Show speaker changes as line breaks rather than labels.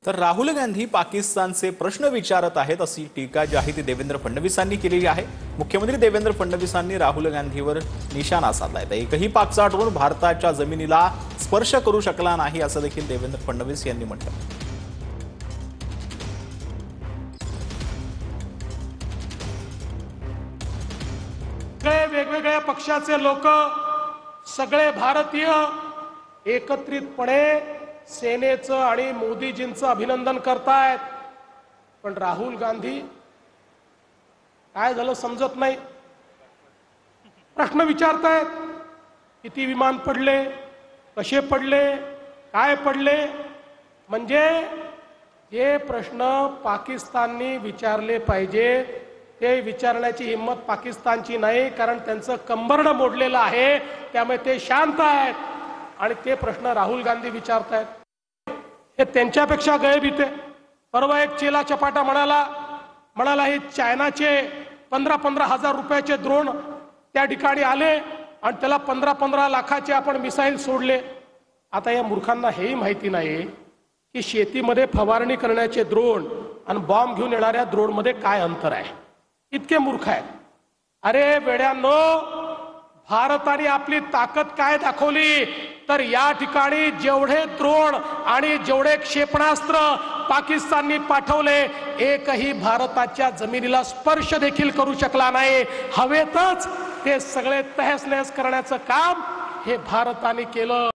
तर राहुल गांधी पाकिस्तानचे प्रश्न विचारत आहेत अशी टीका जी आहे ती देवेंद्र फडणवीसांनी केलेली आहे। मुख्यमंत्री देवेंद्र फडणवीसांनी राहुल गांधीवर निशाणा साधलाय। तर एकही पाकचा ड्रोन भारताच्या जमिनीला स्पर्श करू शकला नाही असं देखील देवेंद्र फडणवीस यांनी म्हटलं।
वेगवेगळ्या पक्षाचे लोक सगळे भारतीय एकत्रितपणे सेनेचं आणि मोदीजींचं अभिनंदन करतायत, पण राहुल गांधी काय झालं समजत नाही। प्रश्न विचारतायत, किती विमान पडले, कसे पडले, काय पडले। म्हणजे हे प्रश्न पाकिस्तानने विचारले पाहिजे, ते विचारण्याची हिम्मत पाकिस्तानची नाही, कारण त्यांचं कंबरडं मोडलेलं आहे। त्यामुळे ते शांत आहेत आणि ते प्रश्न राहुल गांधी विचारतायत। हे त्यांच्यापेक्षा गैरभीत आहे। परवा एक चेला चपाटा म्हणाला हे चायनाचे 15-15 हजार रुपयाचे ड्रोन त्या ठिकाणी आले आणि त्याला 15-15 लाखाचे आपण मिसाईल सोडले। आता या मूर्खांना हेही माहिती नाही की शेतीमध्ये फवारणी करण्याचे ड्रोन आणि बॉम्ब घेऊन येणाऱ्या ड्रोन मध्ये काय अंतर आहे। इतके मूर्ख आहेत। अरे वेड्यांनो, भारताने आपली ताकद काय दाखवली तर या ठिकाणी जेवढे ड्रोन आणि जेवढे क्षेपणास्त्र पाकिस्तानने पाठवले, एकही भारताच्या जमिनीला स्पर्श देखील करू शकला नाही। हवेतच ते सगळे तहस नहस करण्याचं काम हे भारताने केलं।